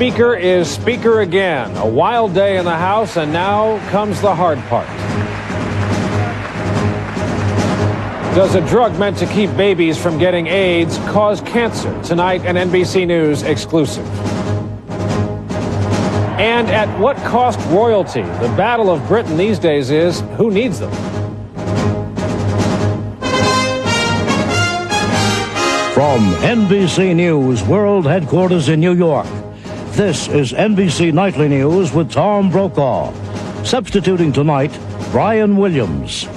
Speaker is speaker again. A wild day in the House, and now comes the hard part. Does a drug meant to keep babies from getting AIDS cause cancer? Tonight, an NBC News exclusive. And at what cost royalty? The battle of Britain these days is, who needs them? From NBC News World Headquarters in New York, this is NBC Nightly News with Tom Brokaw. Substituting tonight, Brian Williams.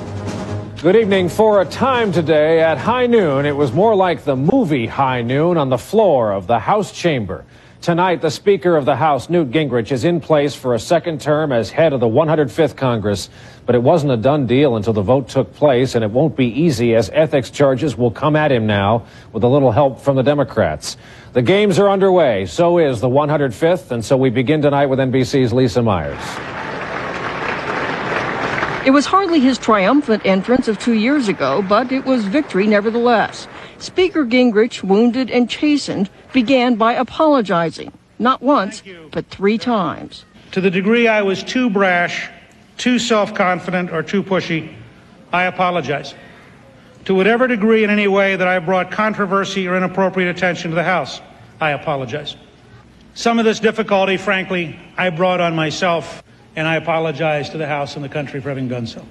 Good evening. For a time today at high noon, it was more like the movie High Noon on the floor of the House chamber. Tonight, the Speaker of the House, Newt Gingrich, is in place for a second term as head of the 105th Congress. But it wasn't a done deal until the vote took place, and it won't be easy as ethics charges will come at him now with a little help from the Democrats. The games are underway. So is the 105th, and so we begin tonight with NBC's Lisa Myers. It was hardly his triumphant entrance of 2 years ago, but it was victory nevertheless. Speaker Gingrich, wounded and chastened, began by apologizing, not once, but 3 times. To the degree I was too brash, too self-confident, or too pushy, I apologize. To whatever degree in any way that I brought controversy or inappropriate attention to the House, I apologize. Some of this difficulty, frankly, I brought on myself, and I apologize to the House and the country for having done so.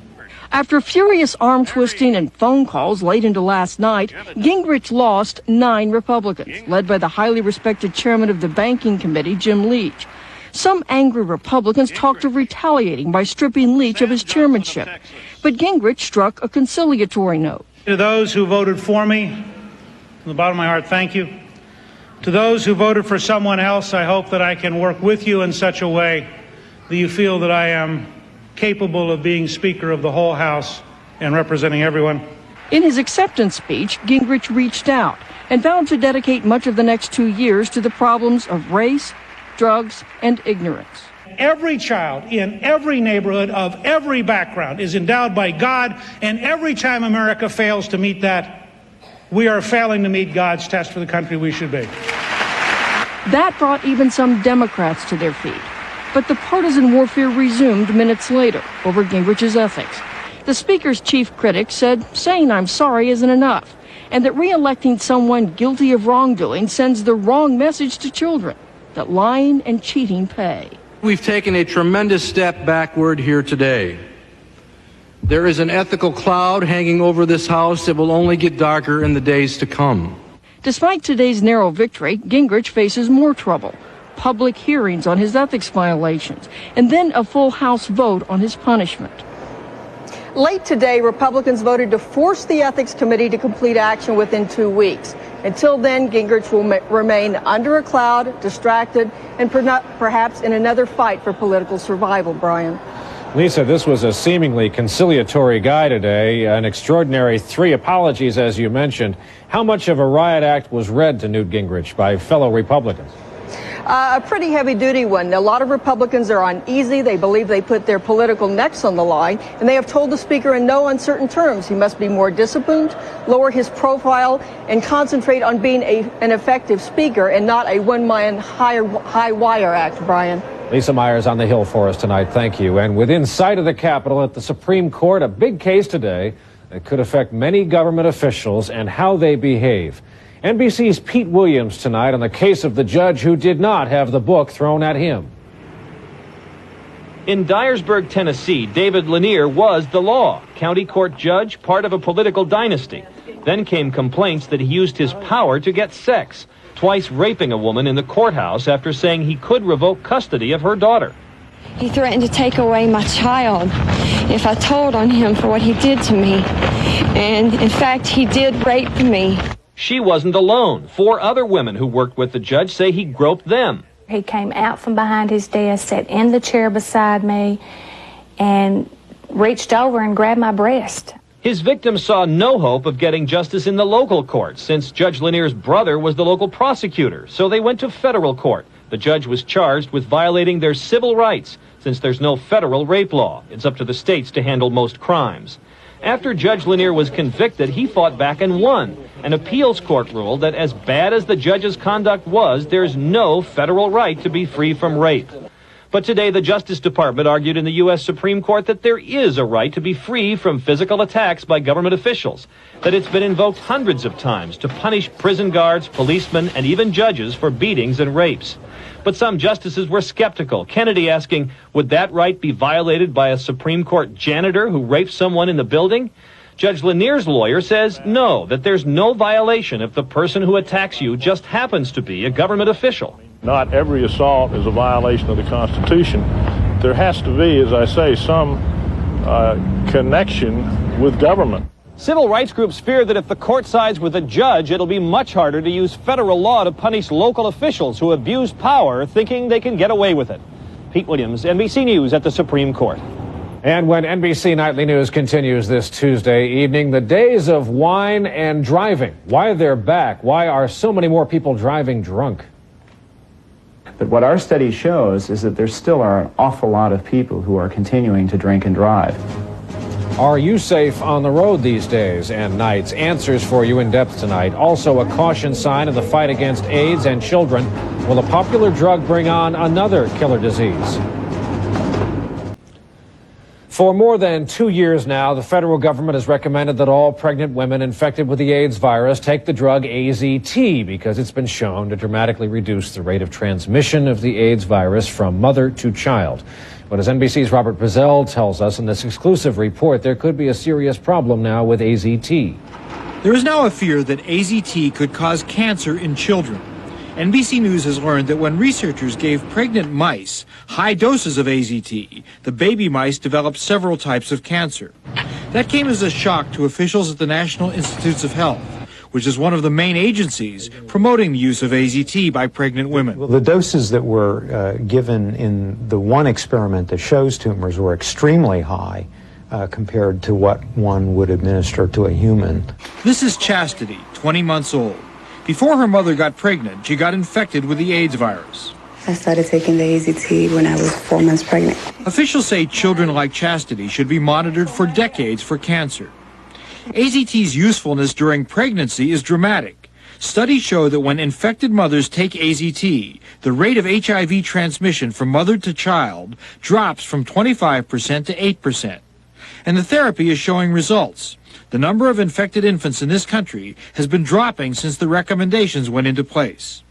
After furious arm twisting and phone calls late into last night, Gingrich lost 9 Republicans, led by the highly respected chairman of the Banking Committee, Jim Leach. Some angry Republicans talked of retaliating by stripping Leach of his chairmanship. But Gingrich struck a conciliatory note. To those who voted for me, from the bottom of my heart, thank you. To those who voted for someone else, I hope that I can work with you in such a way that you feel that I am capable of being Speaker of the whole House and representing everyone. In his acceptance speech, Gingrich reached out and vowed to dedicate much of the next 2 years to the problems of race, drugs, and ignorance. Every child in every neighborhood of every background is endowed by God, and every time America fails to meet that, we are failing to meet God's test for the country we should be. That brought even some Democrats to their feet. But the partisan warfare resumed minutes later over Gingrich's ethics. The Speaker's chief critic said saying I'm sorry isn't enough, and that re-electing someone guilty of wrongdoing sends the wrong message to children, that lying and cheating pay. We've taken a tremendous step backward here today. There is an ethical cloud hanging over this House that will only get darker in the days to come. Despite today's narrow victory, Gingrich faces more trouble. Public hearings on his ethics violations, and then a full House vote on his punishment. Late today, Republicans voted to force the Ethics Committee to complete action within 2 weeks. Until then, Gingrich will remain under a cloud, distracted, and perhaps in another fight for political survival, Brian. Lisa, this was a seemingly conciliatory guy today, an extraordinary 3 apologies, as you mentioned. How much of a riot act was read to Newt Gingrich by fellow Republicans? A pretty heavy-duty one. A lot of Republicans are uneasy. They believe they put their political necks on the line, and they have told the Speaker in no uncertain terms he must be more disciplined, lower his profile, and concentrate on being an effective Speaker and not a one-man high-wire act, Brian. Lisa Myers on the Hill for us tonight. Thank you. And within sight of the Capitol at the Supreme Court, a big case today that could affect many government officials and how they behave. NBC's Pete Williams tonight on the case of the judge who did not have the book thrown at him. In Dyersburg, Tennessee, David Lanier was the law, county court judge, part of a political dynasty. Then came complaints that he used his power to get sex, twice raping a woman in the courthouse after saying he could revoke custody of her daughter. He threatened to take away my child if I told on him for what he did to me. And in fact, he did rape me. She wasn't alone. 4 other women who worked with the judge say he groped them. He came out from behind his desk, sat in the chair beside me, and reached over and grabbed my breast. His victims saw no hope of getting justice in the local court since Judge Lanier's brother was the local prosecutor, so they went to federal court. The judge was charged with violating their civil rights since there's no federal rape law. It's up to the states to handle most crimes. After Judge Lanier was convicted, he fought back and won. An appeals court ruled that as bad as the judge's conduct was, there's no federal right to be free from rape. But today, the Justice Department argued in the U.S. Supreme Court that there is a right to be free from physical attacks by government officials, that it's been invoked hundreds of times to punish prison guards, policemen, and even judges for beatings and rapes. But some justices were skeptical, Kennedy asking, would that right be violated by a Supreme Court janitor who raped someone in the building? Judge Lanier's lawyer says no, that there's no violation if the person who attacks you just happens to be a government official. Not every assault is a violation of the Constitution. There has to be, as I say, some connection with government. Civil rights groups fear that if the court sides with a judge, it'll be much harder to use federal law to punish local officials who abuse power, thinking they can get away with it. Pete Williams, NBC News at the Supreme Court. And when NBC Nightly News continues this Tuesday evening, the days of wine and driving, why they're back, why are so many more people driving drunk? But what our study shows is that there still are an awful lot of people who are continuing to drink and drive. Are you safe on the road these days and nights? Answers for you in depth tonight. Also a caution sign in the fight against AIDS and children. Will a popular drug bring on another killer disease? For more than 2 years now, the federal government has recommended that all pregnant women infected with the AIDS virus take the drug AZT because it's been shown to dramatically reduce the rate of transmission of the AIDS virus from mother to child. But as NBC's Robert Bazell tells us in this exclusive report, there could be a serious problem now with AZT. There is now a fear that AZT could cause cancer in children. NBC News has learned that when researchers gave pregnant mice high doses of AZT, the baby mice developed several types of cancer. That came as a shock to officials at the National Institutes of Health, which is one of the main agencies promoting the use of AZT by pregnant women. Well, the doses that were given in the one experiment that shows tumors were extremely high compared to what one would administer to a human. This is Chastity, 20 months old. Before her mother got pregnant, she got infected with the AIDS virus. I started taking the AZT when I was 4 months pregnant. Officials say children like Chastity should be monitored for decades for cancer. AZT's usefulness during pregnancy is dramatic. Studies show that when infected mothers take AZT, the rate of HIV transmission from mother to child drops from 25% to 8%. And the therapy is showing results. The number of infected infants in this country has been dropping since the recommendations went into place.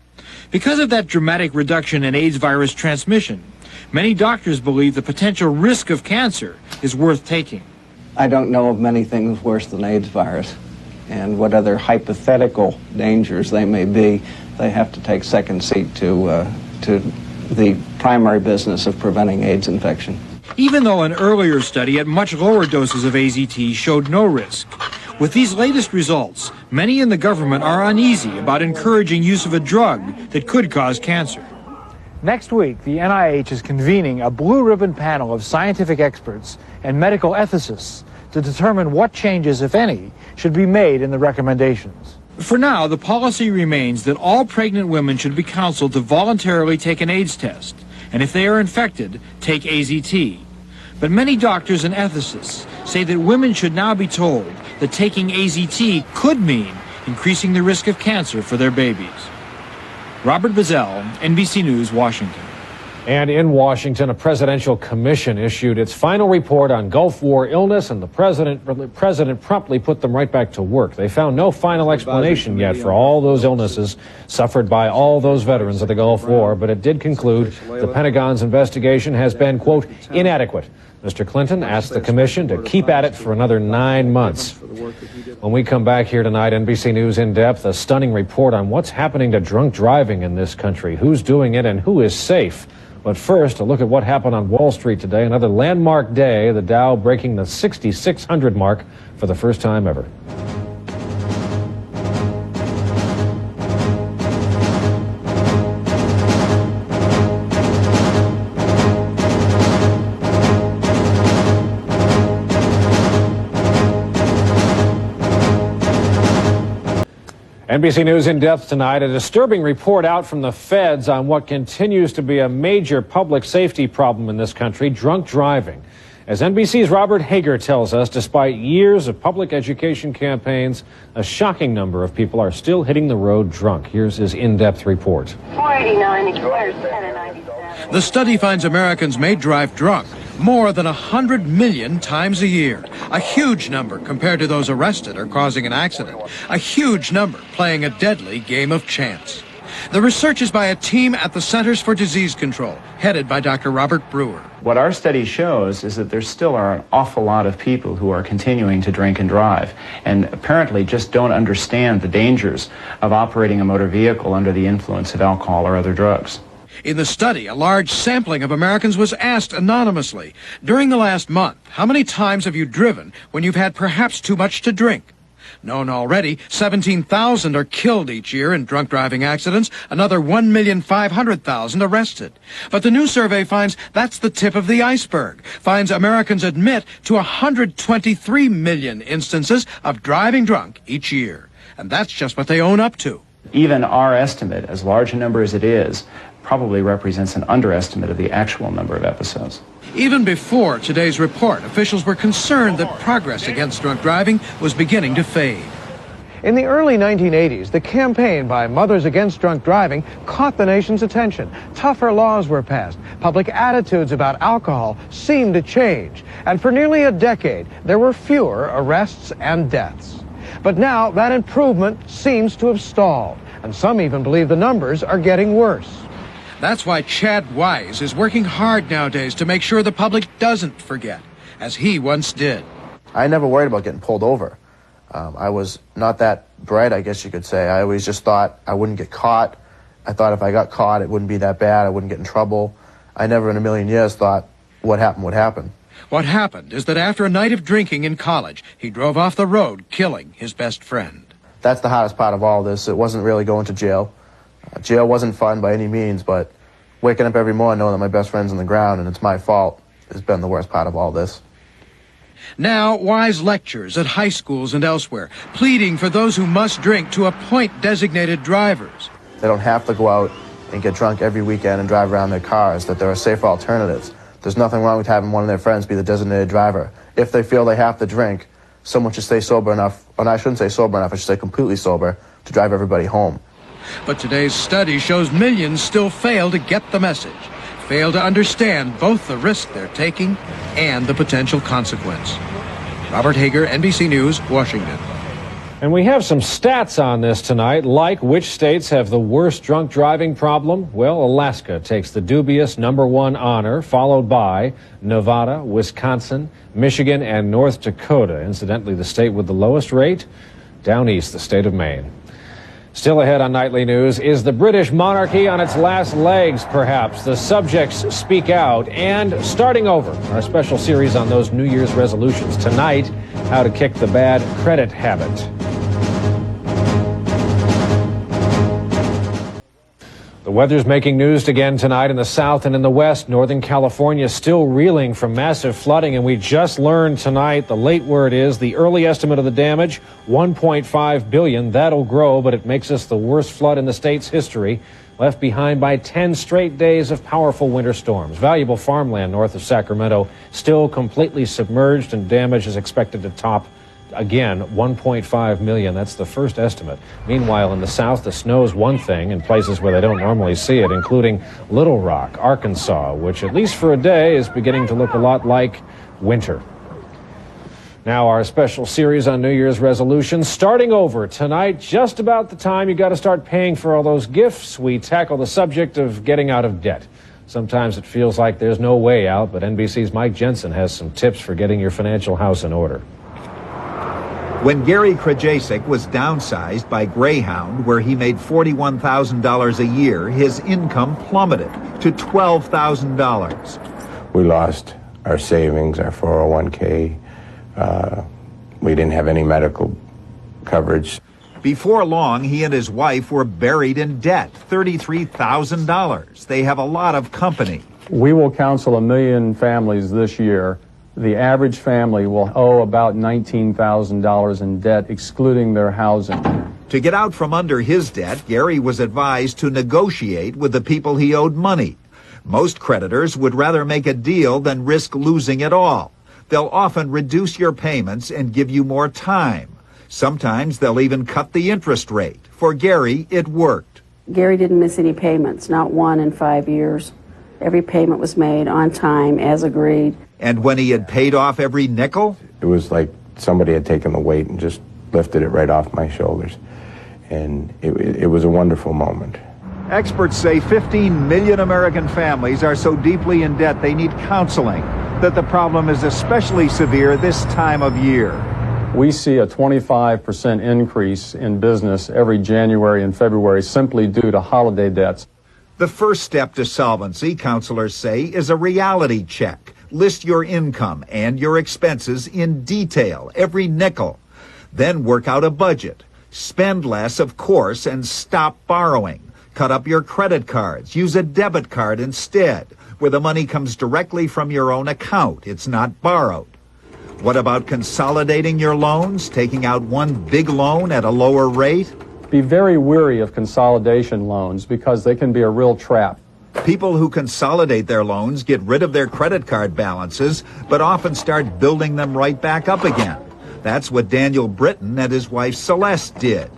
Because of that dramatic reduction in AIDS virus transmission, many doctors believe the potential risk of cancer is worth taking. I don't know of many things worse than AIDS virus, and what other hypothetical dangers they may be, they have to take second seat to the primary business of preventing AIDS infection. Even though an earlier study at much lower doses of AZT showed no risk, with these latest results, many in the government are uneasy about encouraging use of a drug that could cause cancer. Next week, the NIH is convening a blue ribbon panel of scientific experts and medical ethicists to determine what changes, if any, should be made in the recommendations. For now, the policy remains that all pregnant women should be counseled to voluntarily take an AIDS test, and if they are infected, take AZT. But many doctors and ethicists say that women should now be told that taking AZT could mean increasing the risk of cancer for their babies. Robert Bazell, NBC News, Washington. And in Washington, a presidential commission issued its final report on Gulf War illness, and the president promptly put them right back to work. They found no final explanation yet for all those illnesses suffered by all those veterans of the Gulf War, but it did conclude the Pentagon's investigation has been, quote, inadequate. Mr. Clinton asked the commission to keep at it for another 9 months. When we come back here tonight, NBC News In Depth, a stunning report on what's happening to drunk driving in this country, who's doing it and who is safe. But first, a look at what happened on Wall Street today. Another landmark day, the Dow breaking the 6,600 mark for the first time ever. NBC News In Depth tonight, a disturbing report out from the feds on what continues to be a major public safety problem in this country, drunk driving. As NBC's Robert Hager tells us, despite years of public education campaigns, a shocking number of people are still hitting the road drunk. Here's his in-depth report. 489 expires 10:97. The study finds Americans may drive drunk more than 100 million times a year. A huge number compared to those arrested or causing an accident. A huge number playing a deadly game of chance. The research is by a team at the Centers for Disease Control, headed by Dr. Robert Brewer. What our study shows is that there still are an awful lot of people who are continuing to drink and drive, and apparently just don't understand the dangers of operating a motor vehicle under the influence of alcohol or other drugs. In the study, a large sampling of Americans was asked anonymously, during the last month, how many times have you driven when you've had perhaps too much to drink? Known already, 17,000 are killed each year in drunk driving accidents, another 1,500,000 arrested. But the new survey finds that's the tip of the iceberg, finds Americans admit to 123 million instances of driving drunk each year. And that's just what they own up to. Even our estimate, as large a number as it is, probably represents an underestimate of the actual number of episodes. Even before today's report, officials were concerned that progress against drunk driving was beginning to fade. In the early 1980s, the campaign by Mothers Against Drunk Driving caught the nation's attention. Tougher laws were passed. Public attitudes about alcohol seemed to change. And for nearly a decade, there were fewer arrests and deaths. But now that improvement seems to have stalled. And some even believe the numbers are getting worse. That's why Chad Wise is working hard nowadays to make sure the public doesn't forget, as he once did. I never worried about getting pulled over. I was not that bright, I guess you could say. I always just thought I wouldn't get caught. I thought if I got caught, it wouldn't be that bad. I wouldn't get in trouble. I never in a million years thought what happened would happen. What happened is that after a night of drinking in college, he drove off the road, killing his best friend. That's the hardest part of all this. It wasn't really going to jail. Jail wasn't fun by any means, but waking up every morning knowing that my best friend's on the ground and it's my fault has been the worst part of all this. Now, Wise lectures at high schools and elsewhere, pleading for those who must drink to appoint designated drivers. They don't have to go out and get drunk every weekend and drive around their cars, that there are safer alternatives. There's nothing wrong with having one of their friends be the designated driver. If they feel they have to drink, someone should stay sober enough, or I shouldn't say sober enough, I should say completely sober, to drive everybody home. But today's study shows millions still fail to get the message, fail to understand both the risk they're taking and the potential consequence. Robert Hager, NBC News, Washington. And we have some stats on this tonight, like which states have the worst drunk driving problem. Well, Alaska takes the dubious #1 honor, followed by Nevada, Wisconsin, Michigan, and North Dakota. Incidentally, the state with the lowest rate, down east, the state of Maine. Still ahead on Nightly News, is the British monarchy on its last legs, perhaps? The subjects speak out, and starting over, our special series on those New Year's resolutions. Tonight, how to kick the bad credit habit. The weather's making news again tonight in the south and in the west. Northern California still reeling from massive flooding, and we just learned tonight, the late word is, the early estimate of the damage, $1.5 billion. That'll grow, but it makes us the worst flood in the state's history, left behind by 10 straight days of powerful winter storms. Valuable farmland north of Sacramento still completely submerged, and damage is expected to top again, 1.5 million. That's the first estimate. Meanwhile, in the south, the snow's one thing in places where they don't normally see it, including Little Rock, Arkansas, which at least for a day is beginning to look a lot like winter. Now, our special series on New Year's resolutions, starting over tonight, just about the time you got to start paying for all those gifts. We tackle the subject of getting out of debt. Sometimes it feels like there's no way out, but NBC's Mike Jensen has some tips for getting your financial house in order. When Gary Krajacek was downsized by Greyhound, where he made $41,000 a year, his income plummeted to $12,000. We lost our savings, our 401k. We didn't have any medical coverage. Before long, he and his wife were buried in debt, $33,000. They have a lot of company. We will counsel 1 million families this year. The average family will owe about $19,000 in debt, excluding their housing. To get out from under his debt, Gary was advised to negotiate with the people he owed money. Most creditors would rather make a deal than risk losing it all. They'll often reduce your payments and give you more time. Sometimes they'll even cut the interest rate. For Gary, it worked. Gary didn't miss any payments, not one in 5 years. Every payment was made on time, as agreed. And when he had paid off every nickel? It was like somebody had taken the weight and just lifted it right off my shoulders. And it was a wonderful moment. Experts say 15 million American families are so deeply in debt they need counseling, that the problem is especially severe this time of year. We see a 25% increase in business every January and February simply due to holiday debts. The first step to solvency, counselors say, is a reality check. List your income and your expenses in detail, every nickel. Then work out a budget. Spend less, of course, and stop borrowing. Cut up your credit cards. Use a debit card instead, where the money comes directly from your own account. It's not borrowed. What about consolidating your loans, taking out one big loan at a lower rate? Be very wary of consolidation loans because they can be a real trap. People who consolidate their loans get rid of their credit card balances, but often start building them right back up again. That's what Daniel Britton and his wife Celeste did.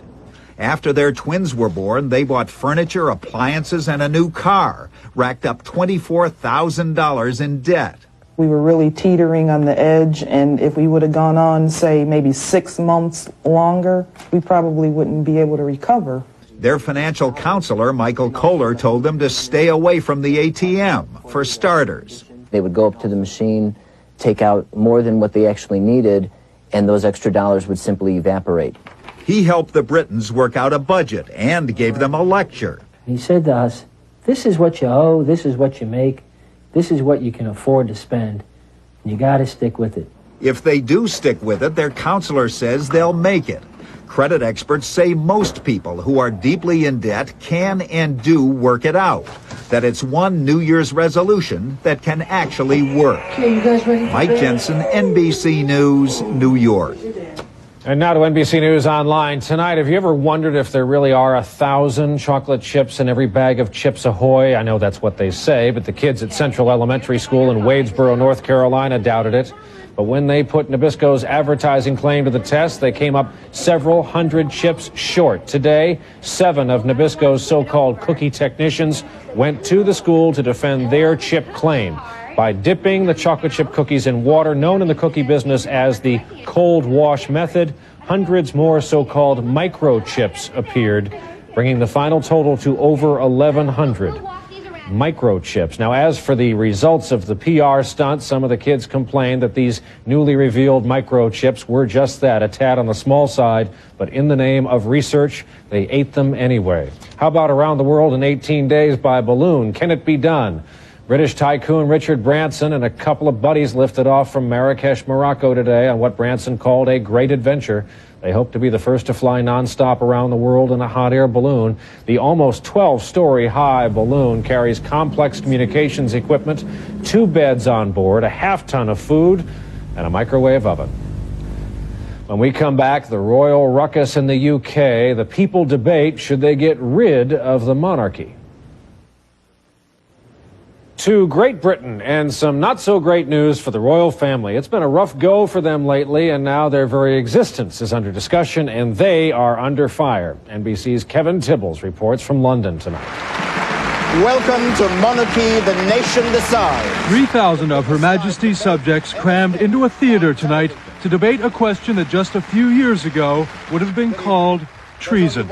After their twins were born, they bought furniture, appliances, and a new car, racked up $24,000 in debt. We were really teetering on the edge, and if we would have gone on, say, maybe 6 months longer, we probably wouldn't be able to recover. Their financial counselor, Michael Kohler, told them to stay away from the ATM, for starters. They would go up to the machine, take out more than what they actually needed, and those extra dollars would simply evaporate. He helped the Britons work out a budget and gave them a lecture. He said to us, this is what you owe, this is what you make, this is what you can afford to spend. You got to stick with it. If they do stick with it, their counselor says they'll make it. Credit experts say most people who are deeply in debt can and do work it out. That it's one New Year's resolution that can actually work. Okay, you guys ready? Mike Jensen, NBC News, New York. And now to NBC News Online. Tonight, have you ever wondered if there really are 1,000 chocolate chips in every bag of Chips Ahoy? I know that's what they say, but the kids at Central Elementary School in Wadesboro, North Carolina doubted it. But when they put Nabisco's advertising claim to the test, they came up several hundred chips short. Today, 7 of Nabisco's so-called cookie technicians went to the school to defend their chip claim by dipping the chocolate chip cookies in water, known in the cookie business as the cold wash method. Hundreds more so-called microchips appeared, bringing the final total to over 1,100 microchips. Now, as for the results of the PR stunt, some of the kids complained that these newly revealed microchips were just that, a tad on the small side, but in the name of research, they ate them anyway. How about around the world in 18 days by balloon? Can it be done? British tycoon Richard Branson and a couple of buddies lifted off from Marrakesh, Morocco today on what Branson called a great adventure. They hope to be the first to fly nonstop around the world in a hot air balloon. The almost 12-story high balloon carries complex communications equipment, 2 beds on board, a half-ton of food, and a microwave oven. When we come back, the royal ruckus in the UK, the people debate, should they get rid of the monarchy? To Great Britain and some not-so-great news for the royal family. It's been a rough go for them lately, and now their very existence is under discussion, and they are under fire. NBC's Kevin Tibbles reports from London tonight. Welcome to Monarchy, the Nation Decides. 3,000 of Her Majesty's subjects crammed into a theater tonight to debate a question that just a few years ago would have been called treason.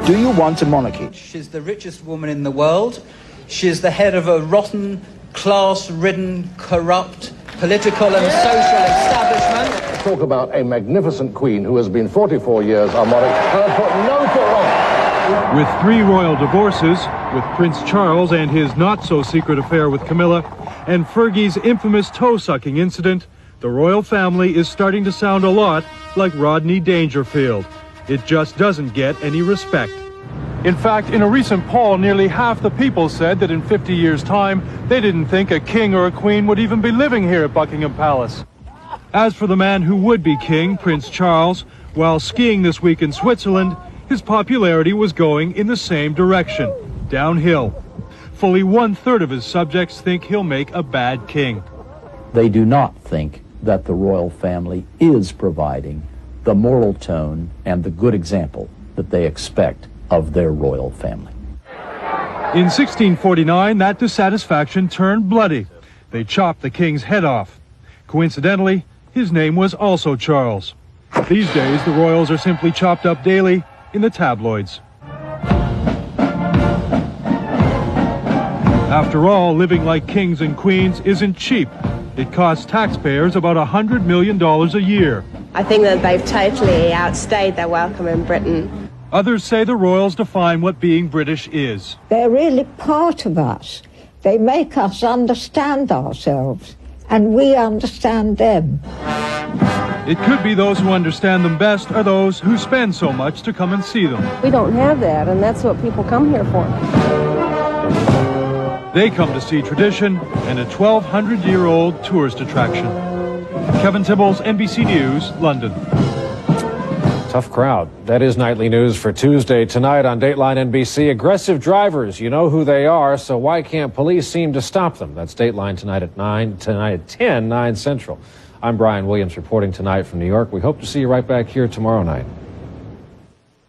Do you want a monarchy? She's the richest woman in the world. She is the head of a rotten, class-ridden, corrupt, political and social establishment. Talk about a magnificent queen who has been 44 years our monarch and has put no foot wrong. With 3 royal divorces, with Prince Charles and his not-so-secret affair with Camilla, and Fergie's infamous toe-sucking incident, the royal family is starting to sound a lot like Rodney Dangerfield. It just doesn't get any respect. In fact, in a recent poll, nearly half the people said that in 50 years' time, they didn't think a king or a queen would even be living here at Buckingham Palace. As for the man who would be king, Prince Charles, while skiing this week in Switzerland, his popularity was going in the same direction, downhill. fully 1/3 of his subjects think he'll make a bad king. They do not think that the royal family is providing the moral tone and the good example that they expect of their royal family. In 1649, that dissatisfaction turned bloody. They chopped the king's head off. Coincidentally, his name was also Charles. These days, the royals are simply chopped up daily in the tabloids. After all, living like kings and queens isn't cheap. It costs taxpayers about $100 million a year. I think that they've totally outstayed their welcome in Britain. Others say the royals define what being British is. They're really part of us. They make us understand ourselves, and we understand them. It could be those who understand them best are those who spend so much to come and see them. We don't have that, and that's what people come here for. They come to see tradition and a 1,200-year-old tourist attraction. Kevin Tibbles, NBC News, London. Tough crowd. That is Nightly News for Tuesday. Tonight on Dateline NBC, aggressive drivers. You know who they are, so why can't police seem to stop them? That's Dateline tonight at 10, 9 Central. I'm Brian Williams reporting tonight from New York. We hope to see you right back here tomorrow night.